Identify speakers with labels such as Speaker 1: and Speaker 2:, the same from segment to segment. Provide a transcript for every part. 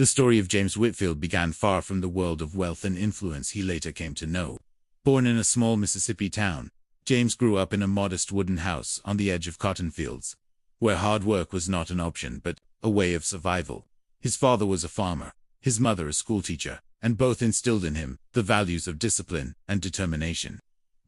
Speaker 1: The story of James Whitfield began far from the world of wealth and influence he later came to know. Born in a small Mississippi town, James grew up in a modest wooden house on the edge of cotton fields, where hard work was not an option but a way of survival. His father was a farmer, his mother a schoolteacher, and both instilled in him the values of discipline and determination.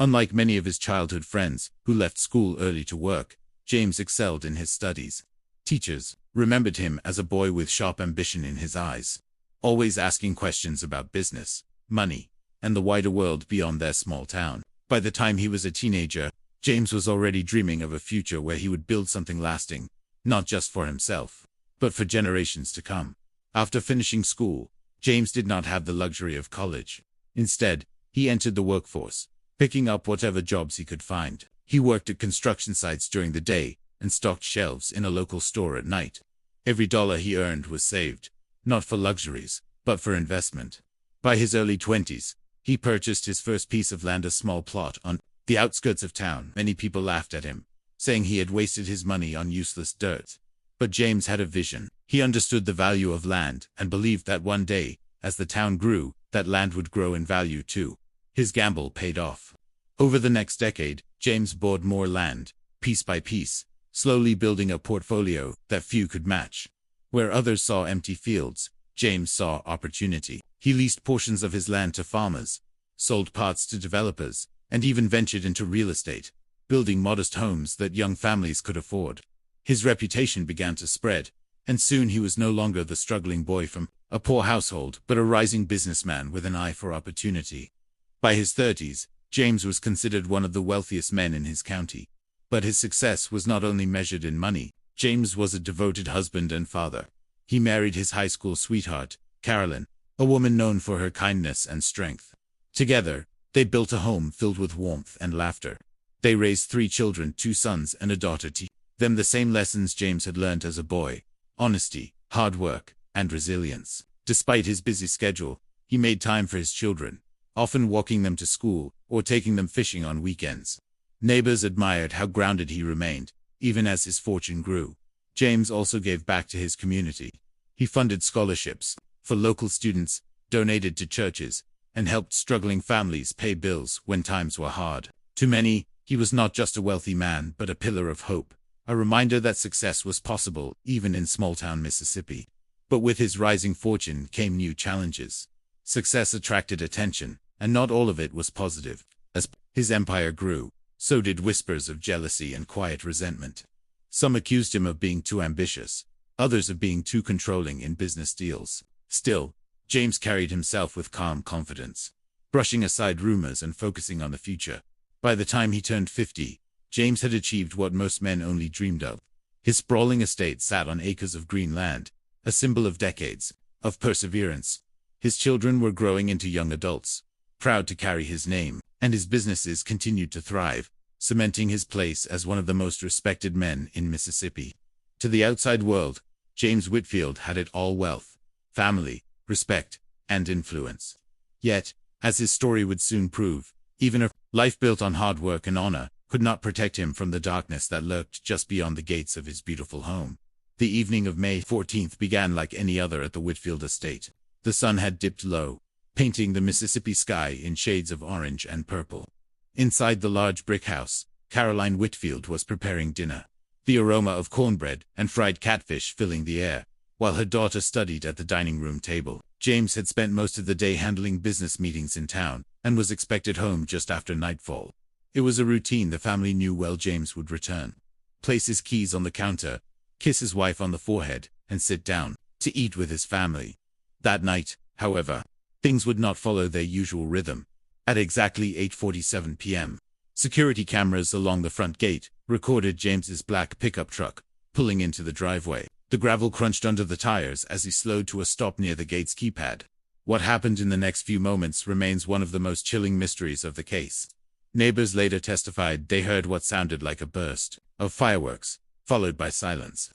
Speaker 1: Unlike many of his childhood friends who left school early to work, James excelled in his studies. Teachers remembered him as a boy with sharp ambition in his eyes, always asking questions about business, money, and the wider world beyond their small town. By the time he was a teenager, James was already dreaming of a future where he would build something lasting, not just for himself, but for generations to come. After finishing school, James did not have the luxury of college. Instead, he entered the workforce, picking up whatever jobs he could find. He worked at construction sites during the day and stocked shelves in a local store at night. Every dollar he earned was saved, not for luxuries, but for investment. By his early 20s, he purchased his first piece of land, a small plot on the outskirts of town. Many people laughed at him, saying he had wasted his money on useless dirt. But James had a vision. He understood the value of land and believed that one day, as the town grew, that land would grow in value too. His gamble paid off. Over the next decade, James bought more land, piece by piece, slowly building a portfolio that few could match. Where others saw empty fields, James saw opportunity. He leased portions of his land to farmers, sold parts to developers, and even ventured into real estate, building modest homes that young families could afford. His reputation began to spread, and soon he was no longer the struggling boy from a poor household, but a rising businessman with an eye for opportunity. By his 30s, James was considered one of the wealthiest men in his county. But his success was not only measured in money. James was a devoted husband and father. He married his high school sweetheart, Carolyn, a woman known for her kindness and strength. Together, they built a home filled with warmth and laughter. They raised 3 children, 2 sons and a daughter, teaching them the same lessons James had learned as a boy: honesty, hard work, and resilience. Despite his busy schedule, he made time for his children, often walking them to school or taking them fishing on weekends. Neighbors admired how grounded he remained, even as his fortune grew. James also gave back to his community. He funded scholarships for local students, donated to churches, and helped struggling families pay bills when times were hard. To many, he was not just a wealthy man, but a pillar of hope, a reminder that success was possible even in small-town Mississippi. But with his rising fortune came new challenges. Success attracted attention, and not all of it was positive. As his empire grew, so did whispers of jealousy and quiet resentment. Some accused him of being too ambitious, others of being too controlling in business deals. Still, James carried himself with calm confidence, brushing aside rumors and focusing on the future. By the time he turned 50, James had achieved what most men only dreamed of. His sprawling estate sat on acres of green land, a symbol of decades of perseverance. His children were growing into young adults, proud to carry his name, and his businesses continued to thrive, cementing his place as one of the most respected men in Mississippi. To the outside world, James Whitfield had it all: wealth, family, respect, and influence. Yet, as his story would soon prove, even a life built on hard work and honor could not protect him from the darkness that lurked just beyond the gates of his beautiful home. The evening of May 14th began like any other at the Whitfield estate. The sun had dipped low, painting the Mississippi sky in shades of orange and purple. Inside the large brick house, Caroline Whitfield was preparing dinner, the aroma of cornbread and fried catfish filling the air, while her daughter studied at the dining room table. James had spent most of the day handling business meetings in town, and was expected home just after nightfall. It was a routine the family knew well. James would return, place his keys on the counter, kiss his wife on the forehead, and sit down to eat with his family. That night, however, things would not follow their usual rhythm. At exactly 8:47 p.m., security cameras along the front gate recorded James's black pickup truck pulling into the driveway. The gravel crunched under the tires as he slowed to a stop near the gate's keypad. What happened in the next few moments remains one of the most chilling mysteries of the case. Neighbors later testified they heard what sounded like a burst of fireworks, followed by silence.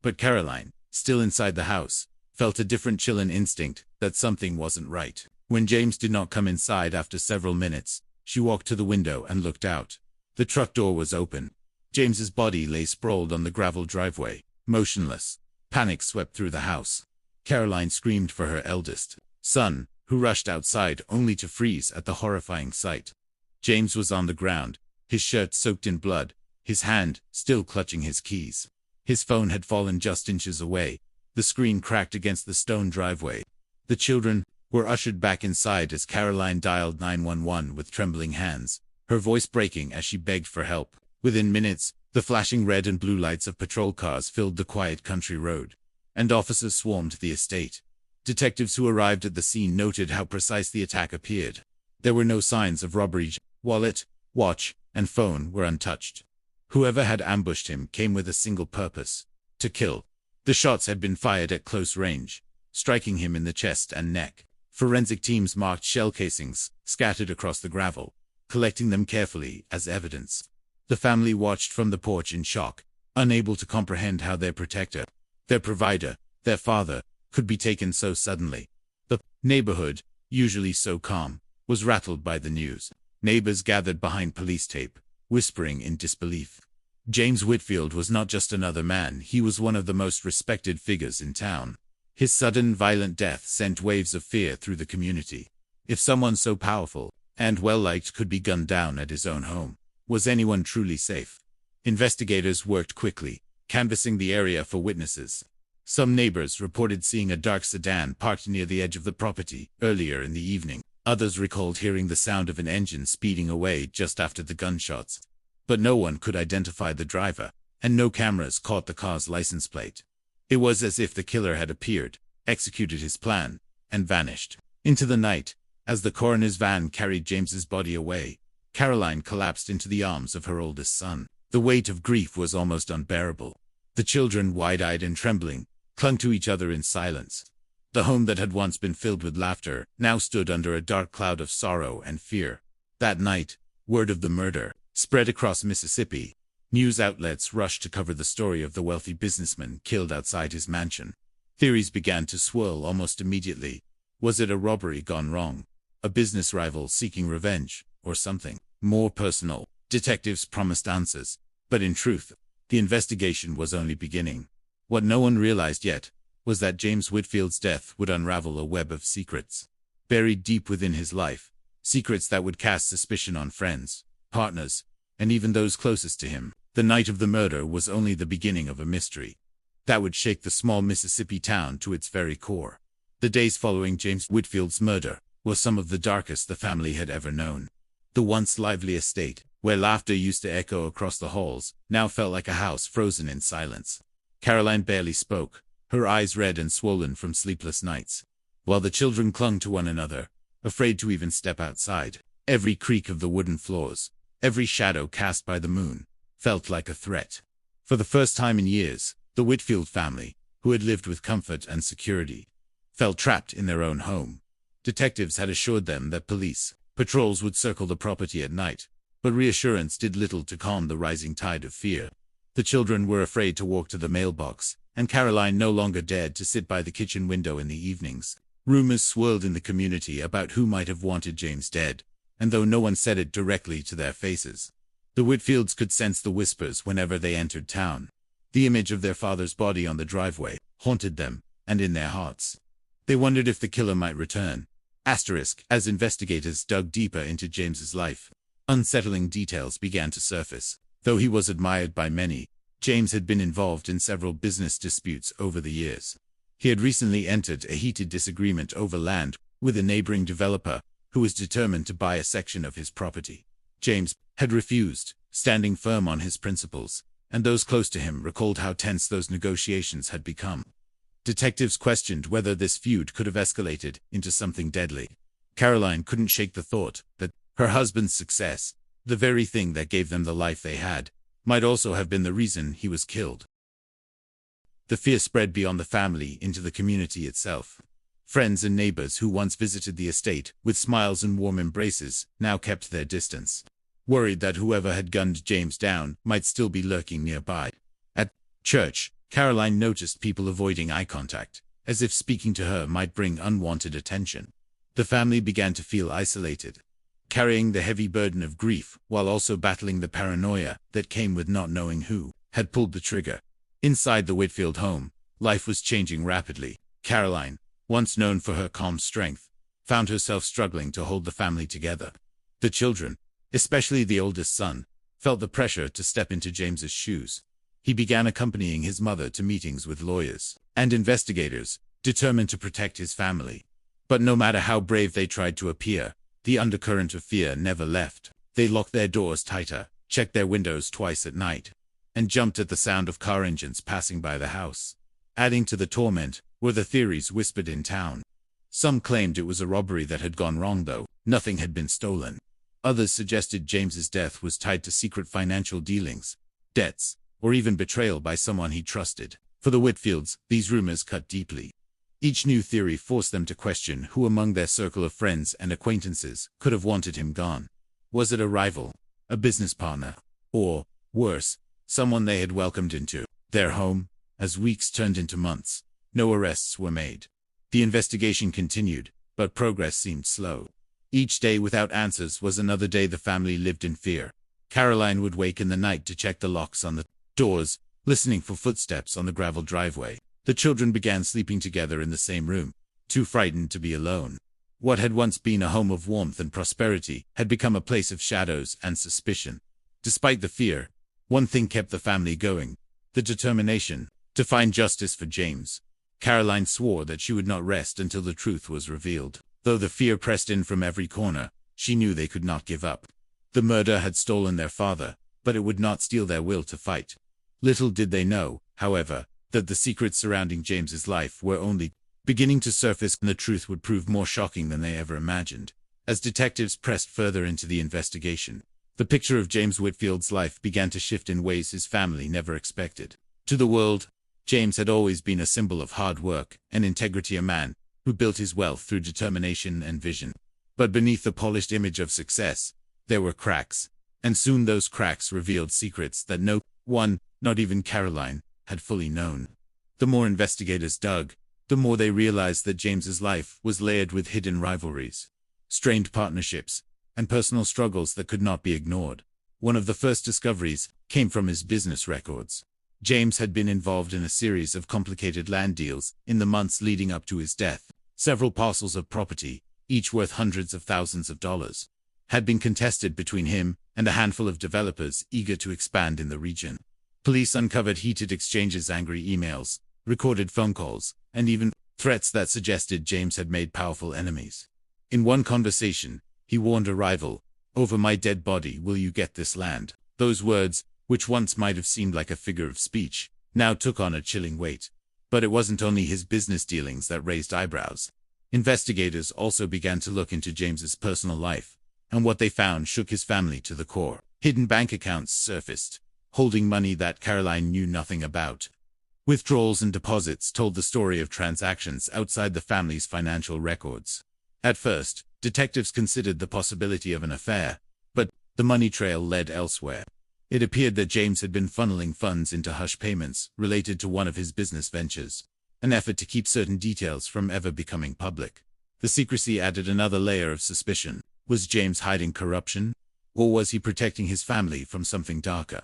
Speaker 1: But Caroline, still inside the house, felt a different chill and instinct that something wasn't right. When James did not come inside after several minutes, she walked to the window and looked out. The truck door was open. James's body lay sprawled on the gravel driveway, motionless. Panic swept through the house. Caroline screamed for her eldest son, who rushed outside only to freeze at the horrifying sight. James was on the ground, his shirt soaked in blood, his hand still clutching his keys. His phone had fallen just inches away. The screen cracked against the stone driveway. The children were ushered back inside as Caroline dialed 911 with trembling hands, her voice breaking as she begged for help. Within minutes, the flashing red and blue lights of patrol cars filled the quiet country road, and officers swarmed the estate. Detectives who arrived at the scene noted how precise the attack appeared. There were no signs of robbery. Wallet, watch, and phone were untouched. Whoever had ambushed him came with a single purpose: to kill. The shots had been fired at close range, striking him in the chest and neck. Forensic teams marked shell casings scattered across the gravel, collecting them carefully as evidence. The family watched from the porch in shock, unable to comprehend how their protector, their provider, their father, could be taken so suddenly. The neighborhood, usually so calm, was rattled by the news. Neighbors gathered behind police tape, whispering in disbelief. James Whitfield was not just another man, he was one of the most respected figures in town. His sudden, violent death sent waves of fear through the community. If someone so powerful and well-liked could be gunned down at his own home, was anyone truly safe? Investigators worked quickly, canvassing the area for witnesses. Some neighbors reported seeing a dark sedan parked near the edge of the property earlier in the evening. Others recalled hearing the sound of an engine speeding away just after the gunshots. But no one could identify the driver, and no cameras caught the car's license plate. It was as if the killer had appeared, executed his plan, and vanished into the night. As the coroner's van carried James's body away, Caroline collapsed into the arms of her oldest son. The weight of grief was almost unbearable. The children, wide-eyed and trembling, clung to each other in silence. The home that had once been filled with laughter now stood under a dark cloud of sorrow and fear. That night, word of the murder spread across Mississippi. News outlets rushed to cover the story of the wealthy businessman killed outside his mansion. Theories began to swirl almost immediately. Was it a robbery gone wrong? A business rival seeking revenge? Or something more personal? Detectives promised answers, but in truth, the investigation was only beginning. What no one realized yet was that James Whitfield's death would unravel a web of secrets buried deep within his life, secrets that would cast suspicion on friends, partners, and even those closest to him. The night of the murder was only the beginning of a mystery that would shake the small Mississippi town to its very core. The days following James Whitfield's murder were some of the darkest the family had ever known. The once lively estate, where laughter used to echo across the halls, now felt like a house frozen in silence. Caroline barely spoke, her eyes red and swollen from sleepless nights, while the children clung to one another, afraid to even step outside. Every creak of the wooden floors, every shadow cast by the moon, felt like a threat. For the first time in years, the Whitfield family, who had lived with comfort and security, felt trapped in their own home. Detectives had assured them that police patrols would circle the property at night, but reassurance did little to calm the rising tide of fear. The children were afraid to walk to the mailbox, and Caroline no longer dared to sit by the kitchen window in the evenings. Rumors swirled in the community about who might have wanted James dead, and though no one said it directly to their faces, the Whitfields could sense the whispers whenever they entered town. The image of their father's body on the driveway haunted them, and in their hearts, they wondered if the killer might return. As investigators dug deeper into James's life, unsettling details began to surface. Though he was admired by many, James had been involved in several business disputes over the years. He had recently entered a heated disagreement over land with a neighboring developer who was determined to buy a section of his property. James had refused, standing firm on his principles, and those close to him recalled how tense those negotiations had become. Detectives questioned whether this feud could have escalated into something deadly. Caroline couldn't shake the thought that her husband's success, the very thing that gave them the life they had, might also have been the reason he was killed. The fear spread beyond the family into the community itself. Friends and neighbors who once visited the estate with smiles and warm embraces now kept their distance, worried that whoever had gunned James down might still be lurking nearby. At church, Caroline noticed people avoiding eye contact, as if speaking to her might bring unwanted attention. The family began to feel isolated, carrying the heavy burden of grief while also battling the paranoia that came with not knowing who had pulled the trigger. Inside the Whitfield home, life was changing rapidly. Caroline, once known for her calm strength, found herself struggling to hold the family together. The children, especially the oldest son, felt the pressure to step into James's shoes. He began accompanying his mother to meetings with lawyers and investigators, determined to protect his family. But no matter how brave they tried to appear, the undercurrent of fear never left. They locked their doors tighter, checked their windows twice at night, and jumped at the sound of car engines passing by the house. Adding to the torment were the theories whispered in town. Some claimed it was a robbery that had gone wrong, though nothing had been stolen. Others suggested James's death was tied to secret financial dealings, debts, or even betrayal by someone he trusted. For the Whitfields, these rumors cut deeply. Each new theory forced them to question who among their circle of friends and acquaintances could have wanted him gone. Was it a rival, a business partner, or, worse, someone they had welcomed into their home? As weeks turned into months, no arrests were made. The investigation continued, but progress seemed slow. Each day without answers was another day the family lived in fear. Caroline would wake in the night to check the locks on the doors, listening for footsteps on the gravel driveway. The children began sleeping together in the same room, too frightened to be alone. What had once been a home of warmth and prosperity had become a place of shadows and suspicion. Despite the fear, one thing kept the family going: the determination to find justice for James. Caroline swore that she would not rest until the truth was revealed. Though the fear pressed in from every corner, she knew they could not give up. The murder had stolen their father, but it would not steal their will to fight. Little did they know, however, that the secrets surrounding James's life were only beginning to surface, and the truth would prove more shocking than they ever imagined. As detectives pressed further into the investigation, the picture of James Whitfield's life began to shift in ways his family never expected. To the world, James had always been a symbol of hard work and integrity, a man who built his wealth through determination and vision. But beneath the polished image of success, there were cracks, and soon those cracks revealed secrets that no one, not even Caroline, had fully known. The more investigators dug, the more they realized that James's life was layered with hidden rivalries, strained partnerships, and personal struggles that could not be ignored. One of the first discoveries came from his business records. James had been involved in a series of complicated land deals in the months leading up to his death. Several parcels of property, each worth hundreds of thousands of dollars, had been contested between him and a handful of developers eager to expand in the region. Police uncovered heated exchanges, angry emails, recorded phone calls, and even threats that suggested James had made powerful enemies. In one conversation, he warned a rival, "Over my dead body will you get this land." Those words, which once might have seemed like a figure of speech, now took on a chilling weight. But it wasn't only his business dealings that raised eyebrows. Investigators also began to look into James's personal life, and what they found shook his family to the core. Hidden bank accounts surfaced, holding money that Caroline knew nothing about. Withdrawals and deposits told the story of transactions outside the family's financial records. At first, detectives considered the possibility of an affair, but the money trail led elsewhere. It appeared that James had been funneling funds into hush payments related to one of his business ventures, an effort to keep certain details from ever becoming public. The secrecy added another layer of suspicion. Was James hiding corruption? Or was he protecting his family from something darker?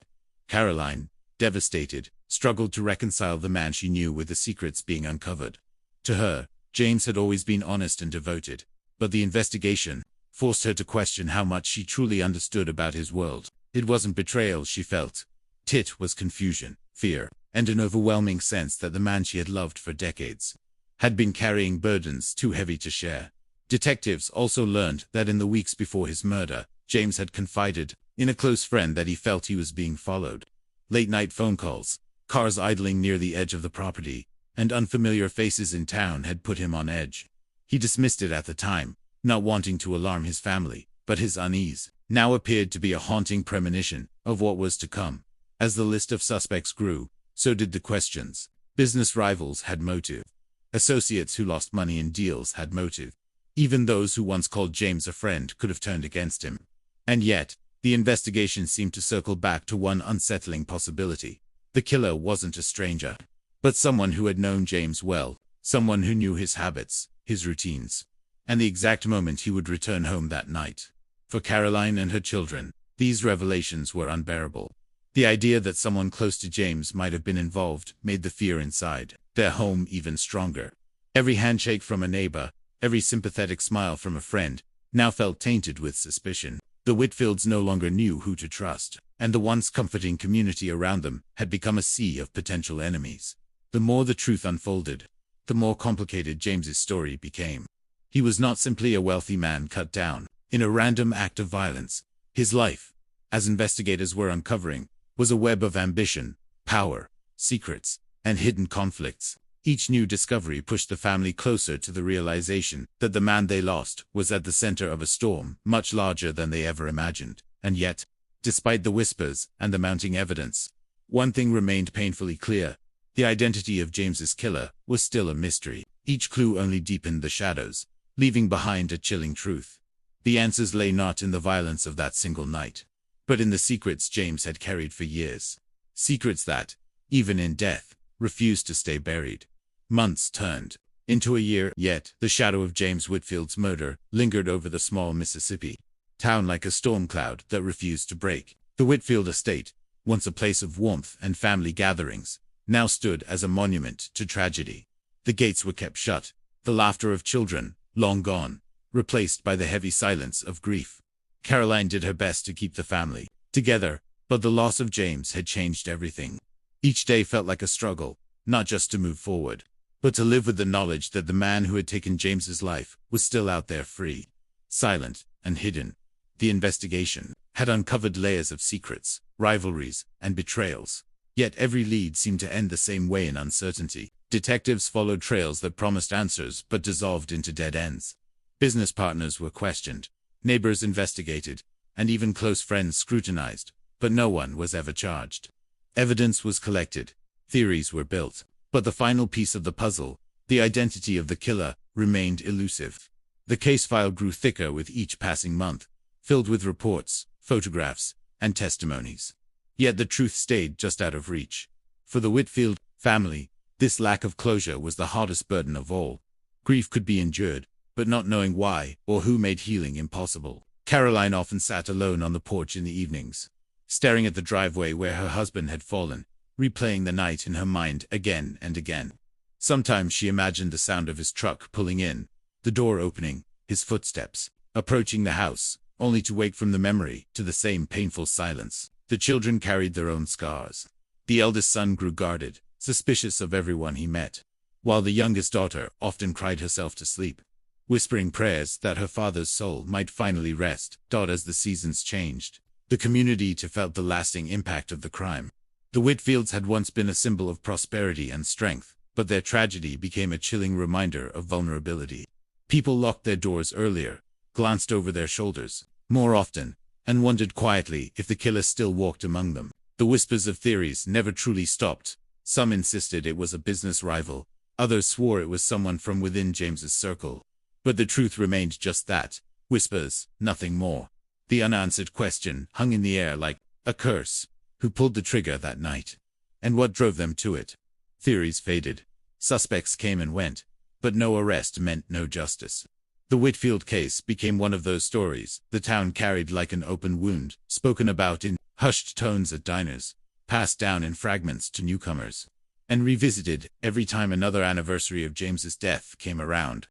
Speaker 1: Caroline, devastated, struggled to reconcile the man she knew with the secrets being uncovered. To her, James had always been honest and devoted, but the investigation forced her to question how much she truly understood about his world. It wasn't betrayal she felt. It was confusion, fear, and an overwhelming sense that the man she had loved for decades had been carrying burdens too heavy to share. Detectives also learned that in the weeks before his murder, James had confided in a close friend that he felt he was being followed. Late-night phone calls, cars idling near the edge of the property, and unfamiliar faces in town had put him on edge. He dismissed it at the time, not wanting to alarm his family, but his unease now appeared to be a haunting premonition of what was to come. As the list of suspects grew, so did the questions. Business rivals had motive. Associates who lost money in deals had motive. Even those who once called James a friend could have turned against him. And yet, the investigation seemed to circle back to one unsettling possibility. The killer wasn't a stranger, but someone who had known James well, someone who knew his habits, his routines, and the exact moment he would return home that night. For Caroline and her children, these revelations were unbearable. The idea that someone close to James might have been involved made the fear inside their home even stronger. Every handshake from a neighbor, every sympathetic smile from a friend, now felt tainted with suspicion. The Whitfields no longer knew who to trust, and the once comforting community around them had become a sea of potential enemies. The more the truth unfolded, the more complicated James's story became. He was not simply a wealthy man cut down in a random act of violence. His life, as investigators were uncovering, was a web of ambition, power, secrets, and hidden conflicts. Each new discovery pushed the family closer to the realization that the man they lost was at the center of a storm much larger than they ever imagined. And yet, despite the whispers and the mounting evidence, one thing remained painfully clear. The identity of James's killer was still a mystery. Each clue only deepened the shadows, leaving behind a chilling truth. The answers lay not in the violence of that single night, but in the secrets James had carried for years. Secrets that, even in death, refused to stay buried. Months turned into a year, yet the shadow of James Whitfield's murder lingered over the small Mississippi town like a storm cloud that refused to break. The Whitfield estate, once a place of warmth and family gatherings, now stood as a monument to tragedy. The gates were kept shut, the laughter of children, long gone, replaced by the heavy silence of grief. Caroline did her best to keep the family together, but the loss of James had changed everything. Each day felt like a struggle, not just to move forward, but to live with the knowledge that the man who had taken James's life was still out there free, silent, and hidden. The investigation had uncovered layers of secrets, rivalries, and betrayals. Yet every lead seemed to end the same way in uncertainty. Detectives followed trails that promised answers but dissolved into dead ends. Business partners were questioned, neighbors investigated, and even close friends scrutinized, but no one was ever charged. Evidence was collected, theories were built, but the final piece of the puzzle, the identity of the killer, remained elusive. The case file grew thicker with each passing month, filled with reports, photographs, and testimonies. Yet the truth stayed just out of reach. For the Whitfield family, this lack of closure was the hardest burden of all. Grief could be endured, but not knowing why or who made healing impossible. Caroline often sat alone on the porch in the evenings, staring at the driveway where her husband had fallen, replaying the night in her mind again and again. Sometimes she imagined the sound of his truck pulling in, the door opening, his footsteps approaching the house, only to wake from the memory to the same painful silence. The children carried their own scars. The eldest son grew guarded, suspicious of everyone he met, while the youngest daughter often cried herself to sleep, whispering prayers that her father's soul might finally rest. As the seasons changed, the community too felt the lasting impact of the crime. The Whitfields had once been a symbol of prosperity and strength, but their tragedy became a chilling reminder of vulnerability. People locked their doors earlier, glanced over their shoulders more often, and wondered quietly if the killer still walked among them. The whispers of theories never truly stopped. Some insisted it was a business rival, others swore it was someone from within James's circle. But the truth remained just that, whispers, nothing more. The unanswered question hung in the air like a curse. Who pulled the trigger that night? And what drove them to it? Theories faded. Suspects came and went, but no arrest meant no justice. The Whitfield case became one of those stories the town carried like an open wound, spoken about in hushed tones at diners, passed down in fragments to newcomers, and revisited every time another anniversary of James's death came around.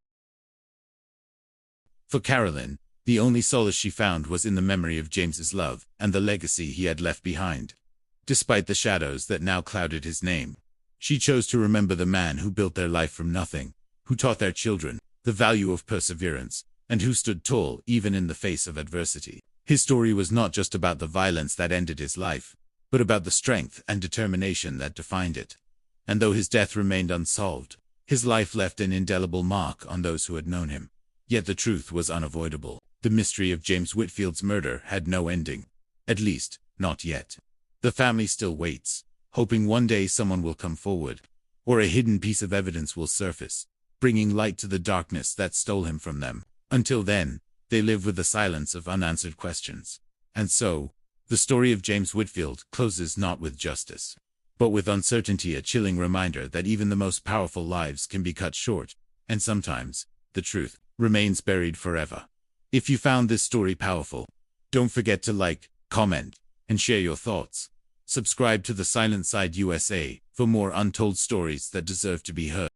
Speaker 1: For Caroline, the only solace she found was in the memory of James's love and the legacy he had left behind. Despite the shadows that now clouded his name, she chose to remember the man who built their life from nothing, who taught their children the value of perseverance, and who stood tall even in the face of adversity. His story was not just about the violence that ended his life, but about the strength and determination that defined it. And though his death remained unsolved, his life left an indelible mark on those who had known him. Yet the truth was unavoidable. The mystery of James Whitfield's murder had no ending. At least, not yet. The family still waits, hoping one day someone will come forward, or a hidden piece of evidence will surface, bringing light to the darkness that stole him from them. Until then, they live with the silence of unanswered questions. And so, the story of James Whitfield closes not with justice, but with uncertainty, a chilling reminder that even the most powerful lives can be cut short, and sometimes, the truth remains buried forever. If you found this story powerful, don't forget to like, comment, and share your thoughts. Subscribe to The Silent Side USA for more untold stories that deserve to be heard.